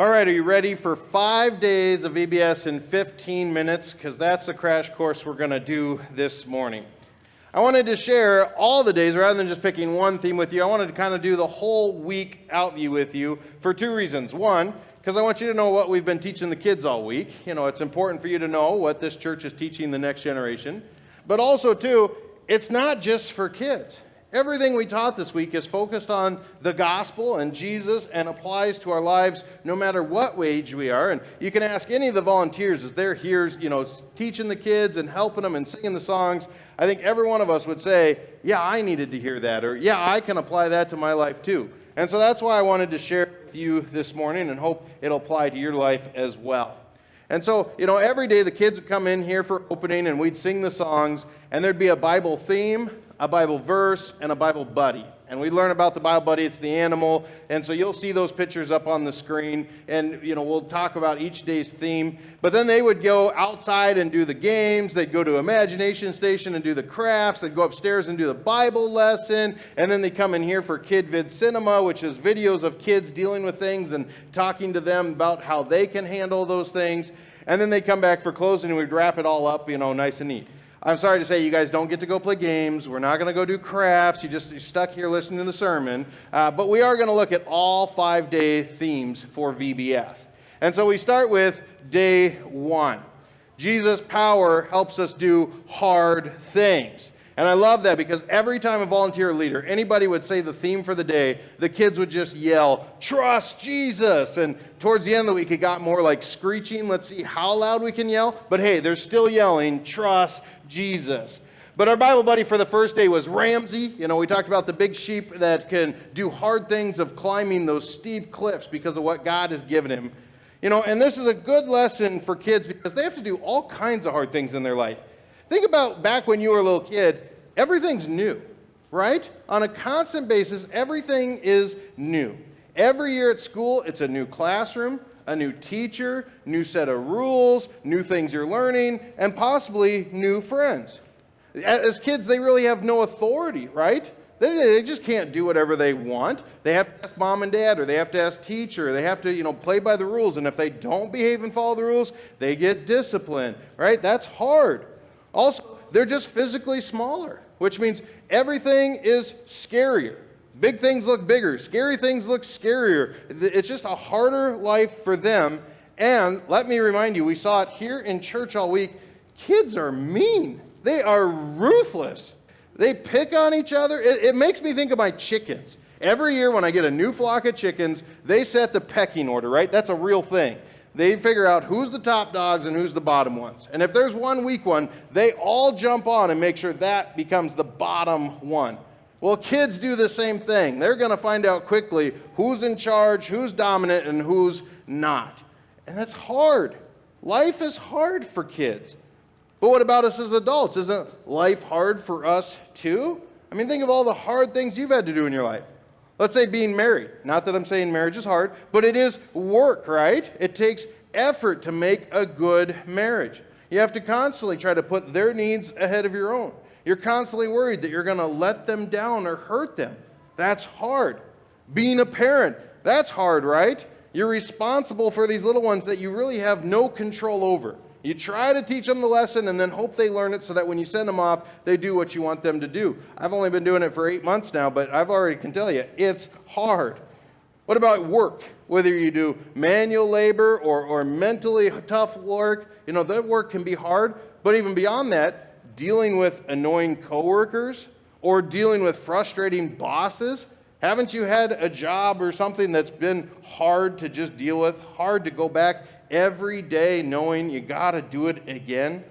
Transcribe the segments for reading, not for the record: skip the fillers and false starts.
All right, are you ready for 5 days of VBS in 15 minutes? Because that's the crash course we're going to do this morning. I wanted to share all the days rather than just picking one theme with you. I wanted to kind of do the whole week out view with you for two reasons. One, because I want you to know what we've been teaching the kids all week. You know, it's important for you to know what this church is teaching the next generation. But also, too, it's not just for kids. Everything we taught this week is focused on the gospel and Jesus and applies to our lives no matter what age we are. And you can ask any of the volunteers as they're here, you know, teaching the kids and helping them and singing the songs. I think every one of us would say, yeah, I needed to hear that, or yeah, I can apply that to my life too. And so that's why I wanted to share with you this morning and hope it'll apply to your life as well. And so, you know, every day the kids would come in here for opening and we'd sing the songs, and there'd be a Bible theme, a Bible verse, and a Bible buddy. And we learn about the Bible buddy, it's the animal, and so you'll see those pictures up on the screen, and you know, we'll talk about each day's theme. But then they would go outside and do the games, they'd go to Imagination Station and do the crafts, they'd go upstairs and do the Bible lesson, and then they come in here for Kid Vid Cinema, which is videos of kids dealing with things and talking to them about how they can handle those things. And then they come back for closing and we'd wrap it all up, you know, nice and neat. I'm sorry to say you guys don't get to go play games. We're not going to go do crafts. You're stuck here listening to the sermon. But we are going to look at all 5-day themes for VBS. And so we start with day 1. Jesus' power helps us do hard things. And I love that because every time a volunteer leader, anybody would say the theme for the day, the kids would just yell, "Trust Jesus!" And towards the end of the week, it got more like screeching. Let's see how loud we can yell. But hey, they're still yelling, "Trust Jesus." But our Bible buddy for the first day was Ramsey. You know, we talked about the big sheep that can do hard things of climbing those steep cliffs because of what God has given him. You know, and this is a good lesson for kids because they have to do all kinds of hard things in their life. Think about back when you were a little kid, everything's new, right? On a constant basis, everything is new. Every year at school, it's a new classroom, a new teacher, new set of rules, new things you're learning, and possibly new friends. As kids, they really have no authority, right? They just can't do whatever they want. They have to ask mom and dad, or they have to ask teacher, or they have to, you know, play by the rules. And if they don't behave and follow the rules, they get disciplined, right? That's hard. Also, they're just physically smaller, which means everything is scarier. Big things look bigger. Scary things look scarier. It's just a harder life for them. And let me remind you, we saw it here in church all week. Kids are mean. They are ruthless. They pick on each other. It makes me think of my chickens. Every year when I get a new flock of chickens, they set the pecking order, right? That's a real thing. They figure out who's the top dogs and who's the bottom ones. And if there's one weak one, they all jump on and make sure that becomes the bottom one. Well, kids do the same thing. They're going to find out quickly who's in charge, who's dominant, and who's not. And that's hard. Life is hard for kids. But what about us as adults? Isn't life hard for us too? I mean, think of all the hard things you've had to do in your life. Let's say being married. Not that I'm saying marriage is hard, but it is work, right? It takes effort to make a good marriage. You have to constantly try to put their needs ahead of your own. You're constantly worried that you're going to let them down or hurt them. That's hard. Being a parent, that's hard, right? You're responsible for these little ones that you really have no control over. You try to teach them the lesson and then hope they learn it so that when you send them off, they do what you want them to do. I've only been doing it for 8 months now, but I've already can tell you, it's hard. What about work? Whether you do manual labor or mentally tough work, you know, that work can be hard. But even beyond that, dealing with annoying coworkers or dealing with frustrating bosses. Haven't you had a job or something that's been hard to just deal with, hard to go back every day knowing you got to do it again?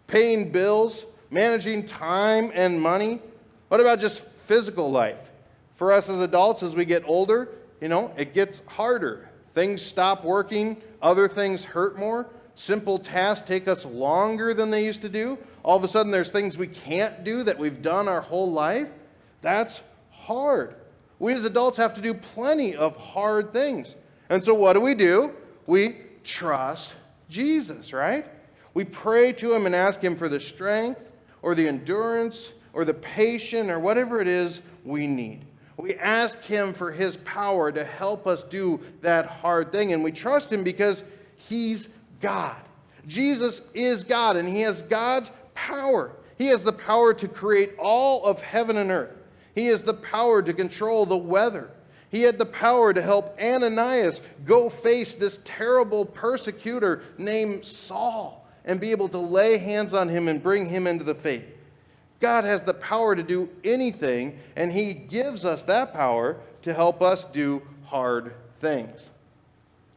Paying bills, managing time and money. What about just physical life? For us as adults, as we get older, you know, it gets harder. Things stop working, other things hurt more. Simple tasks take us longer than they used to do. All of a sudden, there's things we can't do that we've done our whole life. That's hard. We as adults have to do plenty of hard things. And so what do? We trust Jesus, right? We pray to him and ask him for the strength or the endurance or the patience or whatever it is we need. We ask him for his power to help us do that hard thing. And we trust him because he's God. Jesus is God, and he has God's power. He has the power to create all of heaven and earth. He has the power to control the weather. He had the power to help Ananias go face this terrible persecutor named Saul and be able to lay hands on him and bring him into the faith. God has the power to do anything, and he gives us that power to help us do hard things.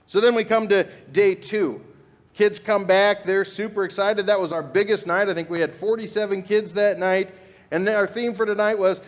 So then we come to day 2. Kids come back. They're super excited. That was our biggest night. I think we had 47 kids that night. And our theme for tonight was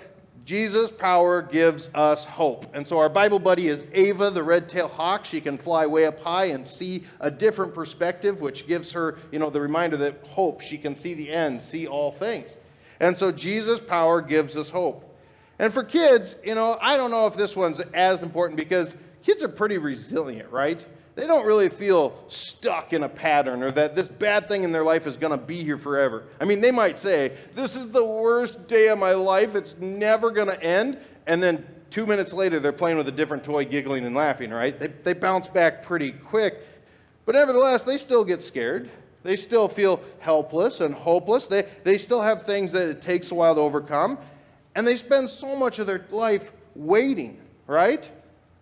Jesus' power gives us hope. And so our Bible buddy is Ava, the red-tailed hawk. She can fly way up high and see a different perspective, which gives her, the reminder that hope. She can see the end, see all things. And so Jesus' power gives us hope. And for kids, I don't know if this one's as important because kids are pretty resilient, right? They don't really feel stuck in a pattern or that this bad thing in their life is going to be here forever. I mean, they might say, this is the worst day of my life. It's never going to end. And then 2 minutes later, they're playing with a different toy, giggling and laughing, right? They bounce back pretty quick. But nevertheless, they still get scared. They still feel helpless and hopeless. They still have things that it takes a while to overcome. And they spend so much of their life waiting, right?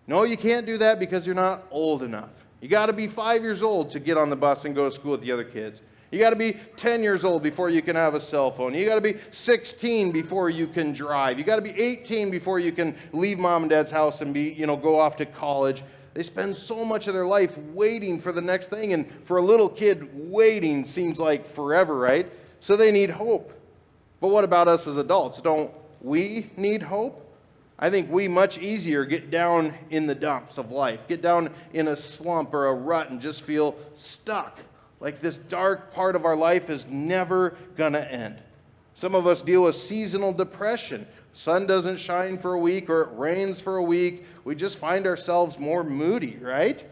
No, you can't do that because you're not old enough. You got to be 5 years old to get on the bus and go to school with the other kids. You got to be 10 years old before you can have a cell phone. You got to be 16 before you can drive. You got to be 18 before you can leave mom and dad's house and go off to college. They spend so much of their life waiting for the next thing, and for a little kid, waiting seems like forever, right? So they need hope. But what about us as adults? Don't we need hope? I think we much easier get down in the dumps of life, get down in a slump or a rut and just feel stuck, like this dark part of our life is never going to end. Some of us deal with seasonal depression. Sun doesn't shine for a week or it rains for a week. We just find ourselves more moody, right?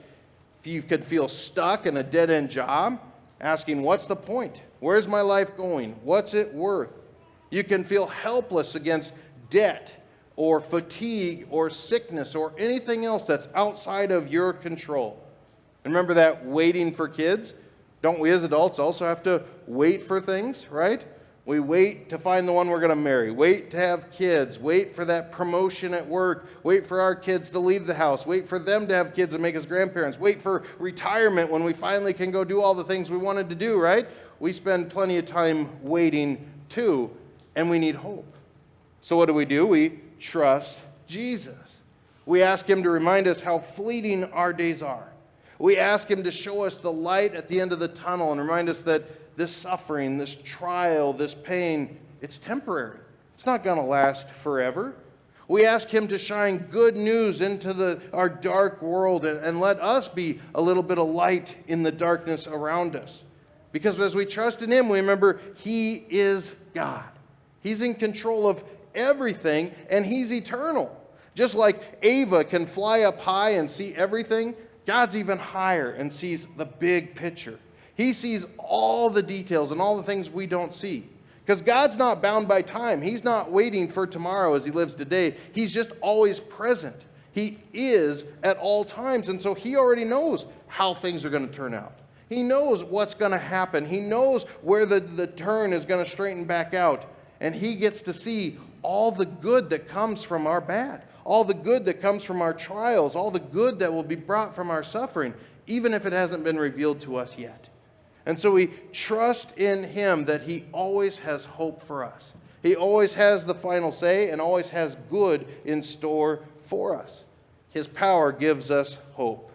If you could feel stuck in a dead-end job, asking, what's the point? Where's my life going? What's it worth? You can feel helpless against debt or fatigue or sickness or anything else that's outside of your control. And remember that waiting for kids? Don't we as adults also have to wait for things, right? We wait to find the one we're going to marry, wait to have kids, wait for that promotion at work, wait for our kids to leave the house, wait for them to have kids and make us grandparents, wait for retirement when we finally can go do all the things we wanted to do, right? We spend plenty of time waiting too, and we need hope. So what do? We trust Jesus. We ask him to remind us how fleeting our days are. We ask him to show us the light at the end of the tunnel and remind us that this suffering, this trial, this pain, it's temporary. It's not going to last forever. We ask him to shine good news into our dark world and let us be a little bit of light in the darkness around us. Because as we trust in him, we remember he is God. He's in control of everything, and he's eternal. Just like Ava can fly up high and see everything, God's even higher and sees the big picture. He sees all the details and all the things we don't see. Because God's not bound by time. He's not waiting for tomorrow as he lives today. He's just always present. He is at all times, and so he already knows how things are going to turn out. He knows what's going to happen. He knows where the turn is going to straighten back out. And he gets to see all the good that comes from our bad, all the good that comes from our trials, all the good that will be brought from our suffering, even if it hasn't been revealed to us yet. And so we trust in him that he always has hope for us. He always has the final say and always has good in store for us. His power gives us hope.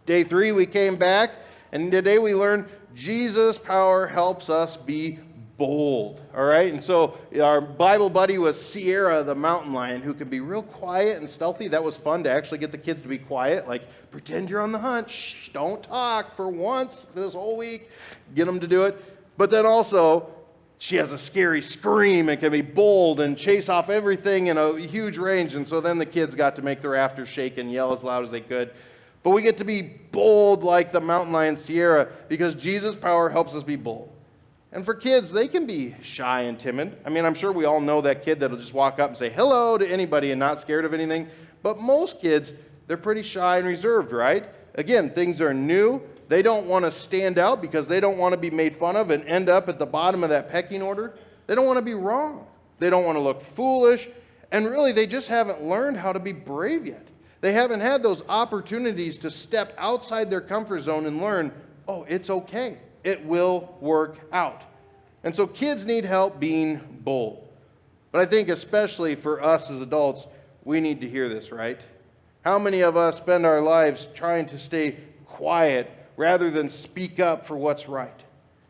Day 3, we came back, and today we learned Jesus' power helps us be bold, all right? And so our Bible buddy was Sierra, the mountain lion, who can be real quiet and stealthy. That was fun to actually get the kids to be quiet, like pretend you're on the hunt. Shh, don't talk for once this whole week. Get them to do it. But then also, she has a scary scream and can be bold and chase off everything in a huge range. And so then the kids got to make the rafters shake and yell as loud as they could. But we get to be bold like the mountain lion Sierra because Jesus' power helps us be bold. And for kids, they can be shy and timid. I mean, I'm sure we all know that kid that'll just walk up and say hello to anybody and not scared of anything. But most kids, they're pretty shy and reserved, right? Again, things are new. They don't want to stand out because they don't want to be made fun of and end up at the bottom of that pecking order. They don't want to be wrong. They don't want to look foolish. And really, they just haven't learned how to be brave yet. They haven't had those opportunities to step outside their comfort zone and learn, oh, it's okay. It will work out. And so kids need help being bold. But I think especially for us as adults, we need to hear this, right? How many of us spend our lives trying to stay quiet rather than speak up for what's right?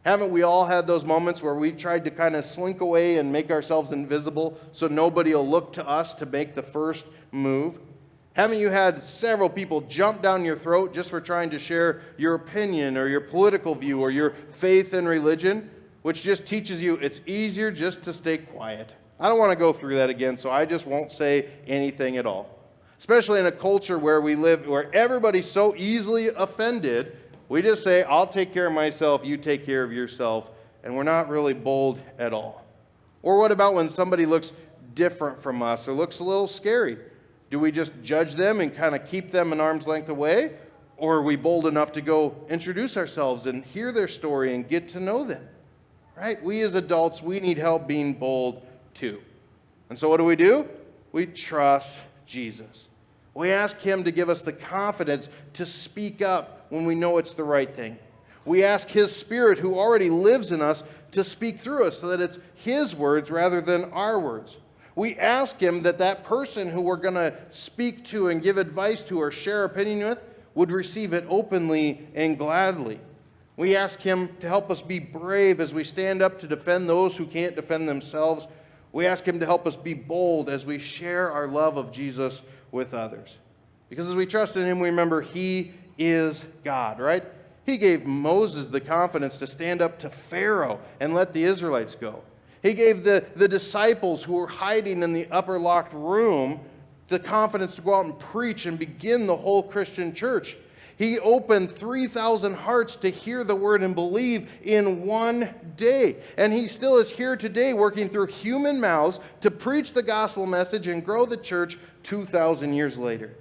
Haven't we all had those moments where we've tried to kind of slink away and make ourselves invisible so nobody will look to us to make the first move? Haven't you had several people jump down your throat just for trying to share your opinion or your political view or your faith and religion, which just teaches you it's easier just to stay quiet? I don't want to go through that again, so I just won't say anything at all. Especially in a culture where we live, where everybody's so easily offended, we just say, I'll take care of myself, you take care of yourself, and we're not really bold at all. Or what about when somebody looks different from us or looks a little scary? Do we just judge them and kind of keep them an arm's length away? Or are we bold enough to go introduce ourselves and hear their story and get to know them? Right? We as adults, we need help being bold too. And so what do? We trust Jesus. We ask him to give us the confidence to speak up when we know it's the right thing. We ask his Spirit, who already lives in us, to speak through us so that it's his words rather than our words. We ask him that person who we're going to speak to and give advice to or share opinion with would receive it openly and gladly. We ask him to help us be brave as we stand up to defend those who can't defend themselves. We ask him to help us be bold as we share our love of Jesus with others. Because as we trust in him, we remember he is God, right? He gave Moses the confidence to stand up to Pharaoh and let the Israelites go. He gave the disciples who were hiding in the upper locked room the confidence to go out and preach and begin the whole Christian church. He opened 3,000 hearts to hear the word and believe in one day. And he still is here today working through human mouths to preach the gospel message and grow the church 2,000 years later.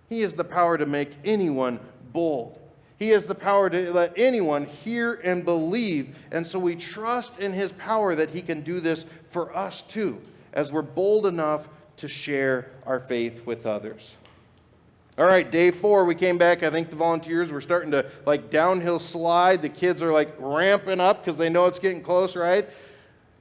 He has the power to make anyone bold. He has the power to let anyone hear and believe. And so we trust in his power that he can do this for us too, as we're bold enough to share our faith with others. All right, day 4, we came back. I think the volunteers were starting to downhill slide. The kids are ramping up because they know it's getting close, right?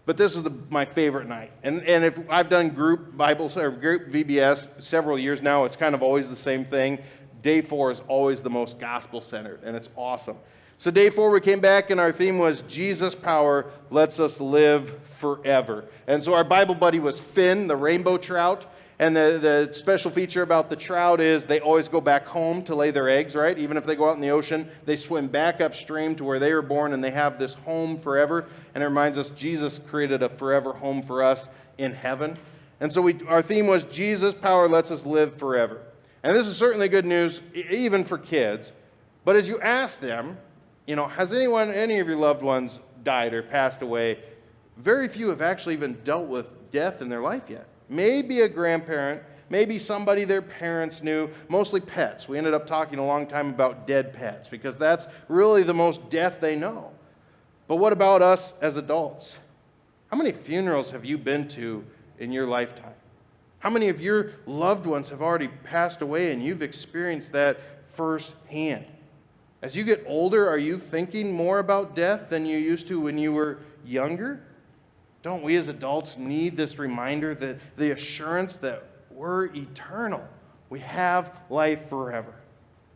But this is my favorite night. And if I've done group Bibles or group VBS several years now, it's kind of always the same thing. Day 4 is always the most gospel-centered, and it's awesome. So day 4, we came back, and our theme was Jesus' power lets us live forever. And so our Bible buddy was Finn, the rainbow trout. And the special feature about the trout is they always go back home to lay their eggs, right? Even if they go out in the ocean, they swim back upstream to where they were born, and they have this home forever. And it reminds us Jesus created a forever home for us in heaven. And so our theme was Jesus' power lets us live forever. And this is certainly good news, even for kids. But as you ask them, has any of your loved ones died or passed away? Very few have actually even dealt with death in their life yet. Maybe a grandparent, maybe somebody their parents knew, mostly pets. We ended up talking a long time about dead pets because that's really the most death they know. But what about us as adults? How many funerals have you been to in your lifetime? How many of your loved ones have already passed away and you've experienced that firsthand? As you get older, are you thinking more about death than you used to when you were younger? Don't we as adults need this reminder, that the assurance that we're eternal? We have life forever.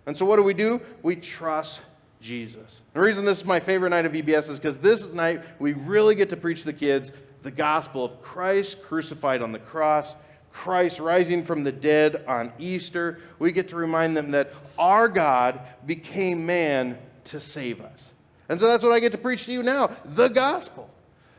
And so what do? We trust Jesus. The reason this is my favorite night of VBS is because this is the night we really get to preach to the kids the gospel of Christ crucified on the cross, Christ rising from the dead on Easter. We get to remind them that our God became man to save us. And so that's what I get to preach to you now, the gospel.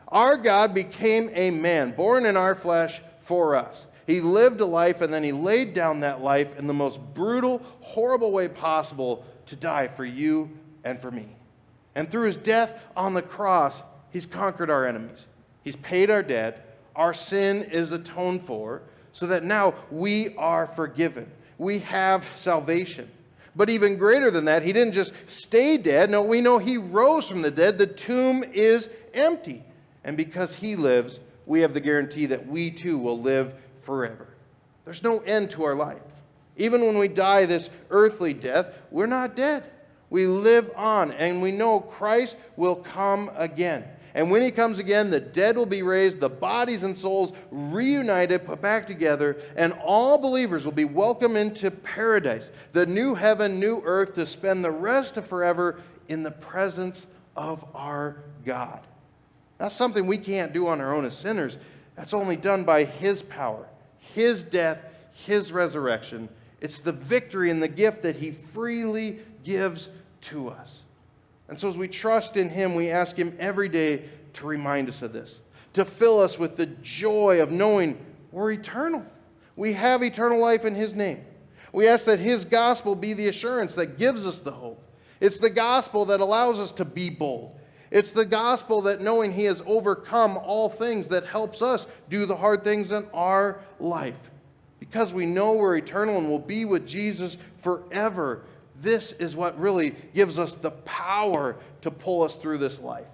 Our God became a man, born in our flesh for us. He lived a life, and then he laid down that life in the most brutal, horrible way possible to die for you and for me. And through his death on the cross, He's conquered our enemies. He's paid our debt. Our sin is atoned for, so that now we are forgiven. We have salvation. But even greater than that, he didn't just stay dead. No, we know he rose from the dead. The tomb is empty. And because he lives, we have the guarantee that we too will live forever. There's no end to our life. Even when we die this earthly death, we're not dead. We live on, and we know Christ will come again. And when he comes again, the dead will be raised, the bodies and souls reunited, put back together, and all believers will be welcomed into paradise, the new heaven, new earth, to spend the rest of forever in the presence of our God. That's something we can't do on our own as sinners. That's only done by his power, his death, his resurrection. It's the victory and the gift that he freely gives to us. And so as we trust in him, we ask him every day to remind us of this, to fill us with the joy of knowing we're eternal. We have eternal life in his name. We ask that his gospel be the assurance that gives us the hope. It's the gospel that allows us to be bold. It's the gospel that knowing he has overcome all things that helps us do the hard things in our life. Because we know we're eternal and will be with Jesus forever, this is what really gives us the power to pull us through this life.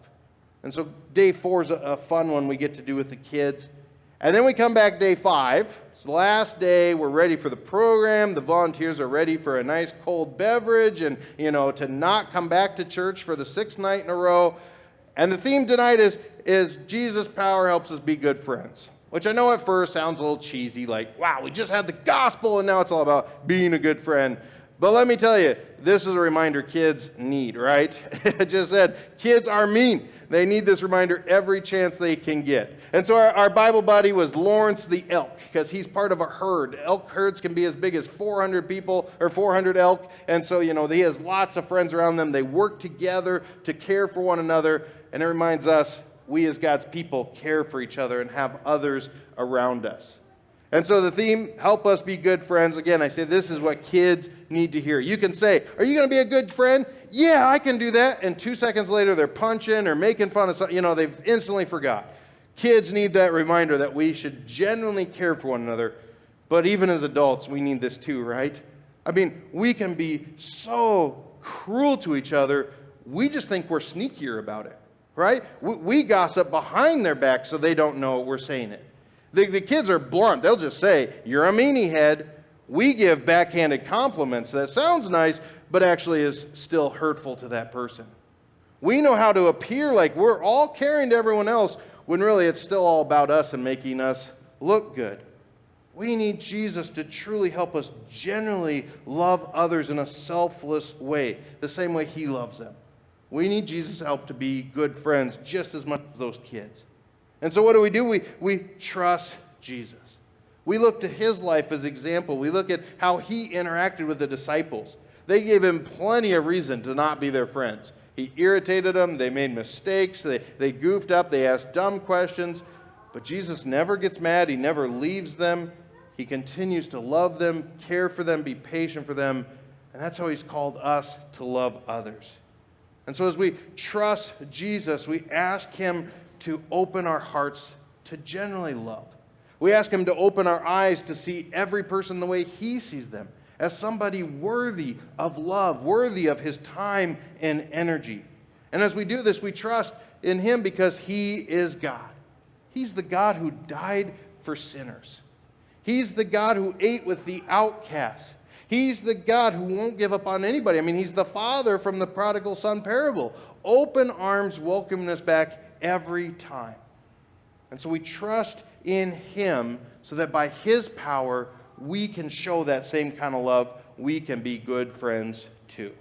And so day 4 is a fun one we get to do with the kids. And then we come back day 5. It's the last day. We're ready for the program. The volunteers are ready for a nice cold beverage and, to not come back to church for the 6th night in a row. And the theme tonight is Jesus' power helps us be good friends. Which I know at first sounds a little cheesy, like, wow, we just had the gospel and now it's all about being a good friend. But let me tell you, this is a reminder kids need, right? It just said, kids are mean. They need this reminder every chance they can get. And so our Bible buddy was Lawrence the elk, because he's part of a herd. Elk herds can be as big as 400 people, or 400 elk. And so, he has lots of friends around them. They work together to care for one another. And it reminds us, we as God's people care for each other and have others around us. And so the theme, help us be good friends. Again, I say this is what kids need to hear. You can say, are you going to be a good friend? Yeah, I can do that. And 2 seconds later, they're punching or making fun of something. They've instantly forgot. Kids need that reminder that we should genuinely care for one another. But even as adults, we need this too, right? I mean, we can be so cruel to each other. We just think we're sneakier about it, right? We gossip behind their back so they don't know we're saying it. The kids are blunt. They'll just say, you're a meanie head. We give backhanded compliments that sounds nice, but actually is still hurtful to that person. We know how to appear like we're all caring to everyone else when really it's still all about us and making us look good. We need Jesus to truly help us genuinely love others in a selfless way, the same way he loves them. We need Jesus' help to be good friends just as much as those kids. And so what do? We trust Jesus. We look to his life as example. We look at how he interacted with the disciples. They gave him plenty of reason to not be their friends. He irritated them. They made mistakes. They goofed up. They asked dumb questions. But Jesus never gets mad. He never leaves them. He continues to love them, care for them, be patient for them. And that's how he's called us to love others. And so as we trust Jesus, we ask him to open our hearts to genuinely love. We ask him to open our eyes to see every person the way he sees them, as somebody worthy of love, worthy of his time and energy. And as we do this, we trust in him because he is God. He's the God who died for sinners. He's the God who ate with the outcasts. He's the God who won't give up on anybody. I mean, he's the father from the prodigal son parable. Open arms welcoming us back every time. And so we trust in him so that by his power, we can show that same kind of love. We can be good friends too.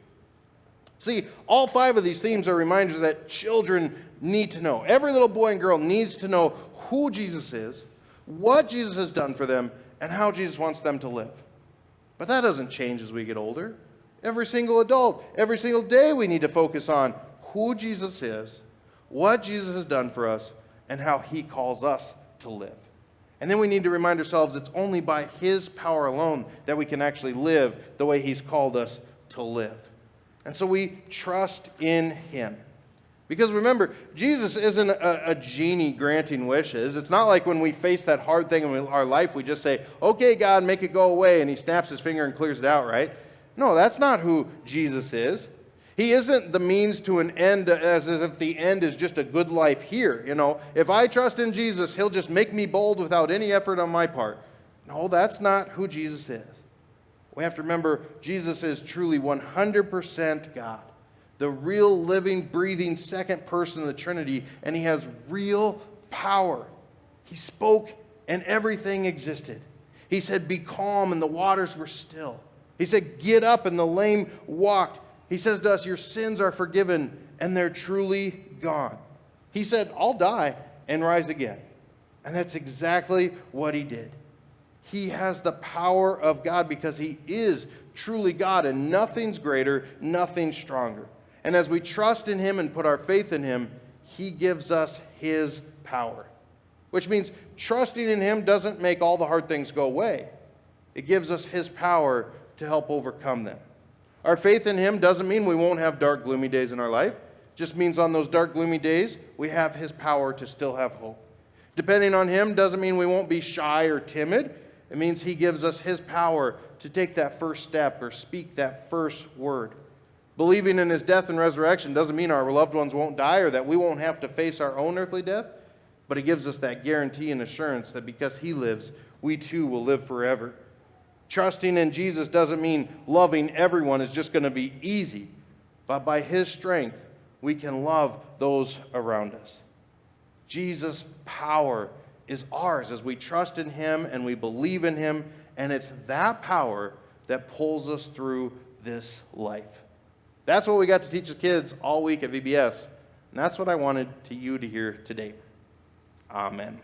See, all 5 of these themes are reminders that children need to know. Every little boy and girl needs to know who Jesus is, what Jesus has done for them, and how Jesus wants them to live. But that doesn't change as we get older. Every single adult, every single day we need to focus on who Jesus is, what Jesus has done for us, and how he calls us to live. And then we need to remind ourselves it's only by his power alone that we can actually live the way he's called us to live. And so we trust in him Because remember, Jesus isn't a genie granting wishes. It's not like when we face that hard thing in our life, we just say, okay, God, make it go away, and he snaps his finger and clears it out, right? No, that's not who Jesus is. He isn't the means to an end, as if the end is just a good life here. If I trust in Jesus, he'll just make me bold without any effort on my part. No, that's not who Jesus is. We have to remember, Jesus is truly 100% God, the real living, breathing second person of the Trinity, and he has real power. He spoke and everything existed. He said, be calm, and the waters were still. He said, get up, and the lame walked. He says to us, your sins are forgiven, and they're truly gone. He said, I'll die and rise again. And that's exactly what he did. He has the power of God because he is truly God, and nothing's greater, nothing stronger. And as we trust in him and put our faith in him, he gives us his power. Which means trusting in him doesn't make all the hard things go away. It gives us his power to help overcome them. Our faith in him doesn't mean we won't have dark, gloomy days in our life. It just means on those dark, gloomy days, we have his power to still have hope. Depending on him doesn't mean we won't be shy or timid. It means he gives us his power to take that first step or speak that first word. Believing in his death and resurrection doesn't mean our loved ones won't die or that we won't have to face our own earthly death, but he gives us that guarantee and assurance that because he lives, we too will live forever. Trusting in Jesus doesn't mean loving everyone is just going to be easy, but by his strength, we can love those around us. Jesus' power is ours as we trust in him and we believe in him, and it's that power that pulls us through this life. That's what we got to teach the kids all week at VBS, and that's what I wanted you to hear today. Amen.